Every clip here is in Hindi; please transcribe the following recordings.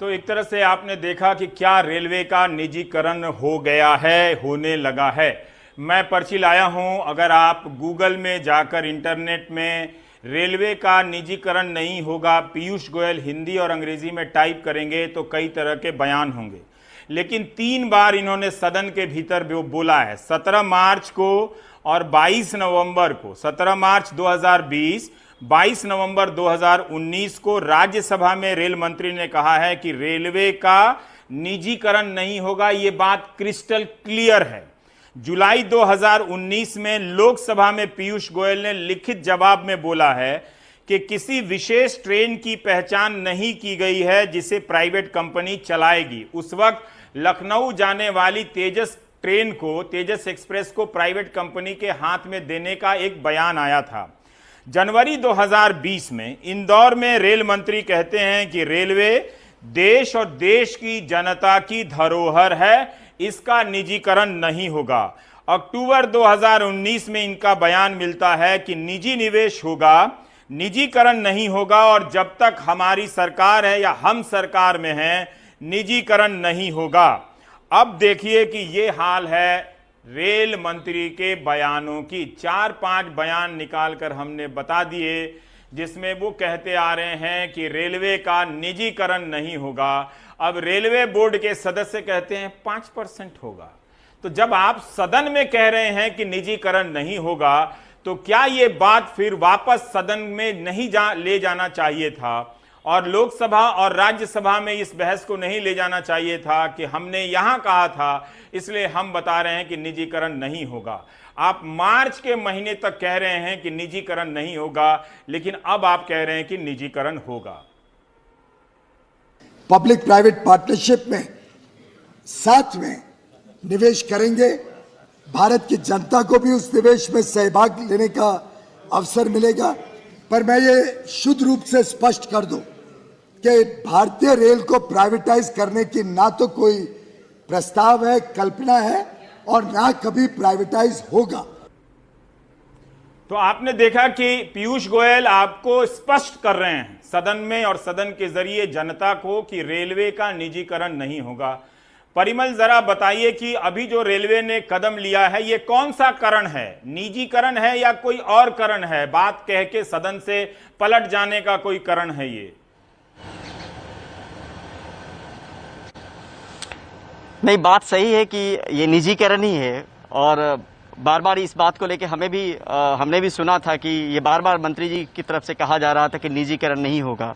तो एक तरह से आपने देखा कि क्या रेलवे का निजीकरण हो गया है, होने लगा है। मैं पर्ची लाया हूं, अगर आप गूगल में जाकर इंटरनेट में रेलवे का निजीकरण नहीं होगा पीयूष गोयल हिंदी और अंग्रेजी में टाइप करेंगे तो कई तरह के बयान होंगे, लेकिन 3 बार इन्होंने सदन के भीतर बोला है, 17 मार्च को और 22 नवंबर को। 17 मार्च 2020, 22 नवंबर 2019 को राज्यसभा में रेल मंत्री ने कहा है कि रेलवे का निजीकरण नहीं होगा। ये बात क्रिस्टल क्लियर है। जुलाई 2019 में लोकसभा में पीयूष गोयल ने लिखित जवाब में बोला है कि किसी विशेष ट्रेन की पहचान नहीं की गई है जिसे प्राइवेट कंपनी चलाएगी। उस वक्त लखनऊ जाने वाली तेजस ट्रेन को, तेजस एक्सप्रेस को प्राइवेट कंपनी के हाथ में देने का एक बयान आया था। जनवरी 2020 में इंदौर में रेल मंत्री कहते हैं कि रेलवे देश और देश की जनता की धरोहर है, इसका निजीकरण नहीं होगा। अक्टूबर 2019 में इनका बयान मिलता है कि निजी निवेश होगा, निजीकरण नहीं होगा, और जब तक हमारी सरकार है या हम सरकार में हैं निजीकरण नहीं होगा। अब देखिए कि ये हाल है रेल मंत्री के बयानों की। 4-5 बयान निकालकर हमने बता दिए जिसमें वो कहते आ रहे हैं कि रेलवे का निजीकरण नहीं होगा। अब रेलवे बोर्ड के सदस्य कहते हैं 5% होगा। तो जब आप सदन में कह रहे हैं कि निजीकरण नहीं होगा, तो क्या ये बात फिर वापस सदन में नहीं ले जाना चाहिए था और लोकसभा और राज्यसभा में इस बहस को नहीं ले जाना चाहिए था कि हमने यहां कहा था, इसलिए हम बता रहे हैं कि निजीकरण नहीं होगा। आप मार्च के महीने तक कह रहे हैं कि निजीकरण नहीं होगा, लेकिन अब आप कह रहे हैं कि निजीकरण होगा। पब्लिक प्राइवेट पार्टनरशिप में साथ में निवेश करेंगे। भारत की जनता को भी उस निवेश में सहभाग लेने का अवसर मिलेगा। पर मैं ये शुद्ध रूप से स्पष्ट कर दूं कि भारतीय रेल को प्राइवेटाइज करने की ना तो कोई प्रस्ताव है, कल्पना है, और ना कभी प्राइवेटाइज होगा। तो आपने देखा कि पीयूष गोयल आपको स्पष्ट कर रहे हैं सदन में और सदन के जरिए जनता को कि रेलवे का निजीकरण नहीं होगा। परिमल, जरा बताइए कि अभी जो रेलवे ने कदम लिया है ये कौन सा करण है, निजीकरण है या कोई और करण है? बात कह के सदन से पलट जाने का कोई करण है ये? नहीं, बात सही है कि ये निजीकरण ही है, और बार बार इस बात को लेके हमने भी सुना था कि ये बार बार मंत्री जी की तरफ से कहा जा रहा था कि निजीकरण नहीं होगा।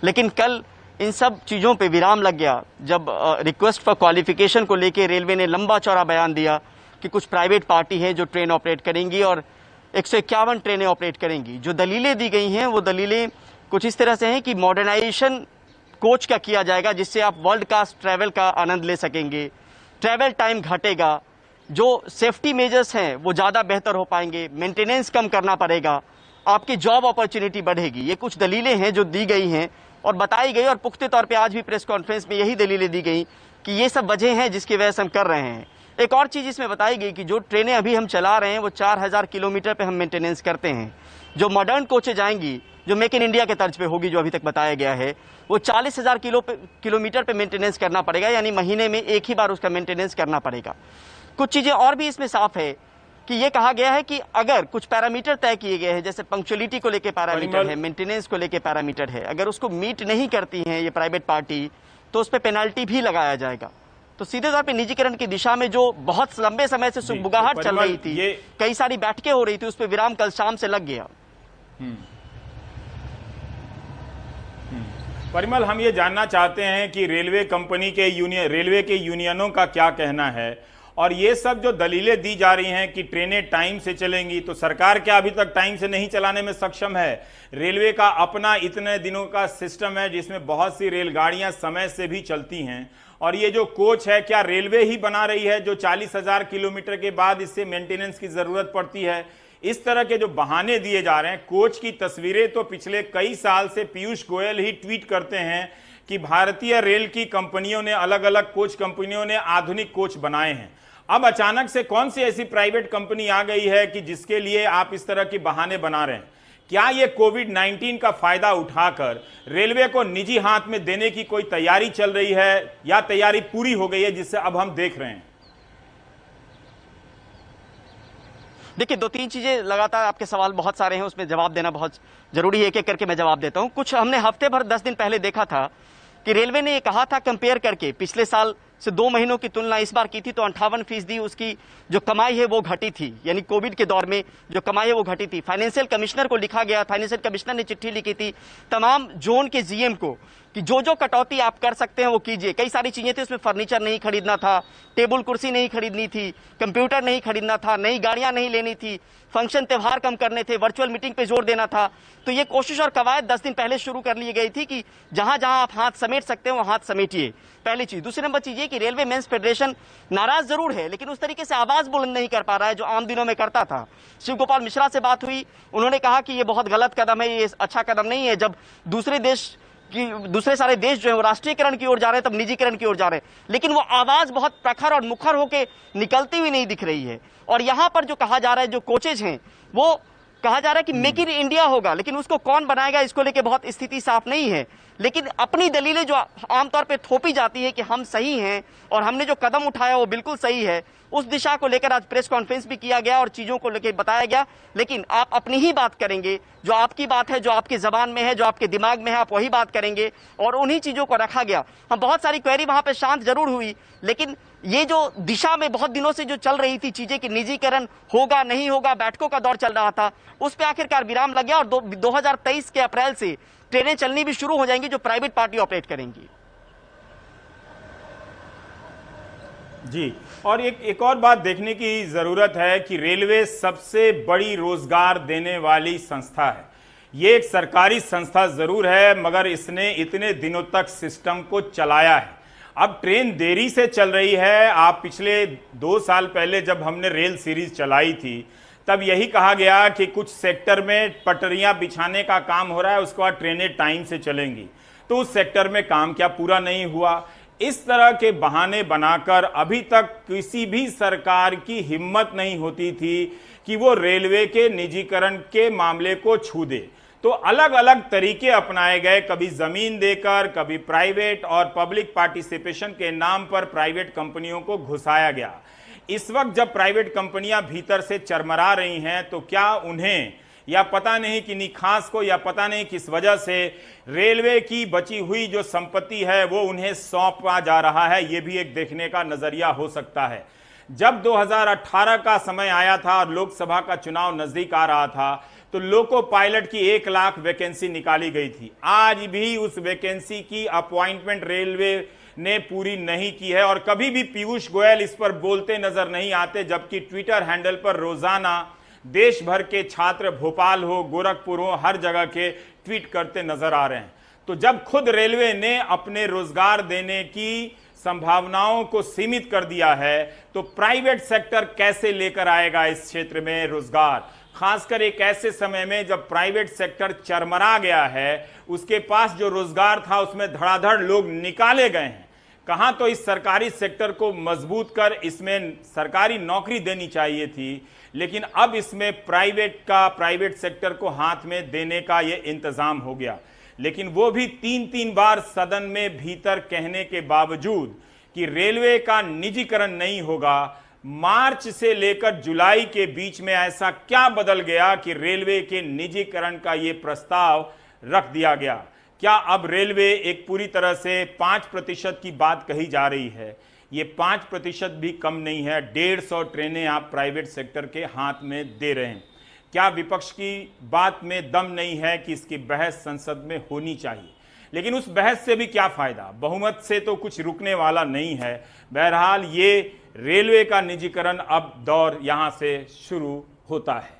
लेकिन कल इन सब चीज़ों पे विराम लग गया जब रिक्वेस्ट फॉर क्वालिफिकेशन को लेके रेलवे ने लंबा चौड़ा बयान दिया कि कुछ प्राइवेट पार्टी हैं जो ट्रेन ऑपरेट करेंगी और 151 ट्रेनें ऑपरेट करेंगी। जो दलीलें दी गई हैं वो दलीलें कुछ इस तरह से हैं कि मॉडर्नाइजेशन कोच का किया जाएगा जिससे आप वर्ल्ड क्लास ट्रैवल का आनंद ले सकेंगे, ट्रैवल टाइम घटेगा, जो सेफ्टी मेजर्स हैं वो ज़्यादा बेहतर हो पाएंगे, मेंटेनेंस कम करना पड़ेगा, आपकी जॉब अपॉर्चुनिटी बढ़ेगी। ये कुछ दलीलें हैं जो दी गई हैं और बताई गई, और पुख्ते तौर पे आज भी प्रेस कॉन्फ्रेंस में यही दलीलें दी गई कि ये सब वजह हैं जिसकी वजह से हम कर रहे हैं। एक और चीज़ इसमें बताई गई कि जो ट्रेनें अभी हम चला रहे हैं वो 4000 किलोमीटर पे हम मेंटेनेंस करते हैं। जो मॉडर्न कोचें जाएंगी, जो मेक इन इंडिया के तर्ज पे होगी, जो अभी तक बताया गया है, वो 40,000 किलोमीटर पे मेंटेनेंस करना पड़ेगा, यानी महीने में एक ही बार उसका मेंटेनेंस करना पड़ेगा। कुछ चीज़ें और भी इसमें साफ है कि ये कहा गया है कि अगर कुछ पैरामीटर तय किए गए हैं, जैसे पंक्चुअलिटी को लेके पैरामीटर है, मेंटेनेंस को लेके पैरामीटर है, अगर उसको मीट नहीं करती हैं ये प्राइवेट पार्टी तो उस पर पेनल्टी भी लगाया जाएगा। तो सीधे तौर पे निजीकरण की दिशा में जो बहुत लंबे समय से सुगबुगाहट चल रही थी, कई सारी बैठकें हो रही थी, उस पर विराम कल शाम से लग गया। परिमल, हम ये जानना चाहते हैं कि रेलवे के यूनियनों का क्या कहना है, और ये सब जो दलीलें दी जा रही हैं कि ट्रेनें टाइम से चलेंगी, तो सरकार क्या अभी तक टाइम से नहीं चलाने में सक्षम है? रेलवे का अपना इतने दिनों का सिस्टम है जिसमें बहुत सी रेलगाड़ियां समय से भी चलती हैं, और ये जो कोच है क्या रेलवे ही बना रही है जो 40,000 किलोमीटर के बाद इससे मेंटेनेंस की जरूरत पड़ती है? इस तरह के जो बहाने दिए जा रहे हैं। कोच की तस्वीरें तो पिछले कई साल से पीयूष गोयल ही ट्वीट करते हैं कि भारतीय रेल की कंपनियों ने, अलग अलग कोच कंपनियों ने आधुनिक कोच बनाए हैं। अब अचानक से कौन सी ऐसी प्राइवेट कंपनी आ गई है कि जिसके लिए आप इस तरह की बहाने बना रहे हैं? क्या ये कोविड-19 का फायदा उठाकर रेलवे को निजी हाथ में देने की कोई तैयारी चल रही है या तैयारी पूरी हो गई है जिससे अब हम देख रहे हैं? देखिए, दो तीन चीजें लगातार, आपके सवाल बहुत सारे हैं, उसमें जवाब देना बहुत जरूरी है। एक एक करके मैं जवाब देता हूं। कुछ हमने हफ्ते भर 10 दिन पहले देखा था कि रेलवे ने ये कहा था, कंपेयर करके पिछले साल से 2 महीनों की तुलना इस बार की थी तो 58% उसकी जो कमाई है वो घटी थी, यानी कोविड के दौर में जो कमाई है वो घटी थी। फाइनेंशियल कमिश्नर को लिखा गया, फाइनेंशियल कमिश्नर ने चिट्ठी लिखी थी तमाम जोन के जीएम को कि जो जो कटौती आप कर सकते हैं वो कीजिए। कई सारी चीजें थी, उसमें फर्नीचर नहीं खरीदना था, टेबल कुर्सी नहीं खरीदनी थी, कंप्यूटर नहीं खरीदना था, नई गाड़ियां नहीं लेनी थी, फंक्शन त्यौहार कम करने थे, वर्चुअल मीटिंग पे जोर देना था। तो ये कोशिश और कवायद 10 दिन पहले शुरू कर ली गई थी कि जहां जहां आप हाथ समेट सकते हैं वो हाथ समेटिए, पहली चीज। दूसरी नंबर चीज ये कि रेलवे मेंस फेडरेशन नाराज जरूर है, लेकिन उस तरीके से आवाज बुलंद नहीं कर पा रहा है जो आम दिनों में करता था। शिव गोपाल मिश्रा से बात हुई, उन्होंने कहा कि ये बहुत गलत कदम है, ये अच्छा कदम नहीं है। जब दूसरे सारे देश जो है वो राष्ट्रीयकरण की ओर जा रहे हैं, तब निजीकरण की ओर जा रहे हैं, लेकिन वो आवाज बहुत प्रखर और मुखर होकर निकलती हुई नहीं दिख रही है। और यहां पर जो कहा जा रहा है, जो कोचेज हैं, वो कहा जा रहा है कि मेक इन इंडिया होगा, लेकिन उसको कौन बनाएगा इसको लेके बहुत स्थिति साफ नहीं है। लेकिन अपनी दलीलें जो आमतौर पे थोपी जाती है कि हम सही हैं और हमने जो कदम उठाया वो बिल्कुल सही है, उस दिशा को लेकर आज प्रेस कॉन्फ्रेंस भी किया गया और चीजों को लेकर बताया गया। लेकिन आप अपनी ही बात करेंगे, जो आपकी बात है, जो आपकी जबान में है, जो आपके दिमाग में है, आप वही बात करेंगे और उन्हीं चीजों को रखा गया। हम बहुत सारी क्वेरी वहां पे शांत जरूर हुई, लेकिन ये जो दिशा में बहुत दिनों से जो चल रही थी चीजें कि निजीकरण होगा नहीं होगा, बैठकों का दौर चल रहा था, उस पर आखिरकार विराम लग गया और 2023 के अप्रैल से ट्रेनें चलनी भी शुरू हो जाएंगी जो प्राइवेट पार्टी ऑपरेट करेंगी। जी, और एक और बात देखने की जरूरत है कि रेलवे सबसे बड़ी रोजगार देने वाली संस्था है। ये एक सरकारी संस्था जरूर है, मगर इसने इतने दिनों तक सिस्टम को चलाया है। अब ट्रेन देरी से चल रही है। आप पिछले 2 साल पहले जब हमने रेल सीरीज चलाई थी तब यही कहा गया कि कुछ सेक्टर में पटरियां बिछाने का काम हो रहा है, उसके बाद ट्रेनें टाइम से चलेंगी। तो उस सेक्टर में काम क्या पूरा नहीं हुआ? इस तरह के बहाने बनाकर अभी तक किसी भी सरकार की हिम्मत नहीं होती थी कि वो रेलवे के निजीकरण के मामले को छू दे। तो अलग अलग तरीके अपनाए गए, कभी जमीन देकर, कभी प्राइवेट और पब्लिक पार्टिसिपेशन के नाम पर प्राइवेट कंपनियों को घुसाया गया। इस वक्त जब प्राइवेट कंपनियां भीतर से चरमरा रही हैं, तो क्या उन्हें या पता नहीं किन्हीं खास को या पता नहीं किस वजह से रेलवे की बची हुई जो संपत्ति है वो उन्हें सौंपा जा रहा है? ये भी एक देखने का नजरिया हो सकता है। जब 2018 का समय आया था और लोकसभा का चुनाव नजदीक आ रहा था तो लोको पायलट की 1 लाख वैकेंसी निकाली गई थी। आज भी उस वैकेंसी की अपॉइंटमेंट रेलवे ने पूरी नहीं की है और कभी भी पीयूष गोयल इस पर बोलते नजर नहीं आते, जबकि ट्विटर हैंडल पर रोजाना देश भर के छात्र, भोपाल हो, गोरखपुर हो, हर जगह के ट्वीट करते नजर आ रहे हैं। तो जब खुद रेलवे ने अपने रोजगार देने की संभावनाओं को सीमित कर दिया है, तो प्राइवेट सेक्टर कैसे लेकर आएगा इस क्षेत्र में रोजगार? खासकर एक ऐसे समय में जब प्राइवेट सेक्टर चरमरा गया है, उसके पास जो रोजगार था उसमें धड़ाधड़ लोग निकाले गए हैं। कहां तो इस सरकारी सेक्टर को मजबूत कर इसमें सरकारी नौकरी देनी चाहिए थी, लेकिन अब इसमें प्राइवेट सेक्टर को हाथ में देने का ये इंतजाम हो गया। लेकिन वो भी 3-3 बार सदन में भीतर कहने के बावजूद कि रेलवे का निजीकरण नहीं होगा। मार्च से लेकर जुलाई के बीच में ऐसा क्या बदल गया कि रेलवे के निजीकरण का ये प्रस्ताव रख दिया गया? क्या अब रेलवे एक पूरी तरह से 5% की बात कही जा रही है? ये 5% भी कम नहीं है। 150 ट्रेनें आप प्राइवेट सेक्टर के हाथ में दे रहे हैं। क्या विपक्ष की बात में दम नहीं है कि इसकी बहस संसद में होनी चाहिए? लेकिन उस बहस से भी क्या फायदा? बहुमत से तो कुछ रुकने वाला नहीं है। बहरहाल ये रेलवे का निजीकरण अब दौर यहां से शुरू होता है।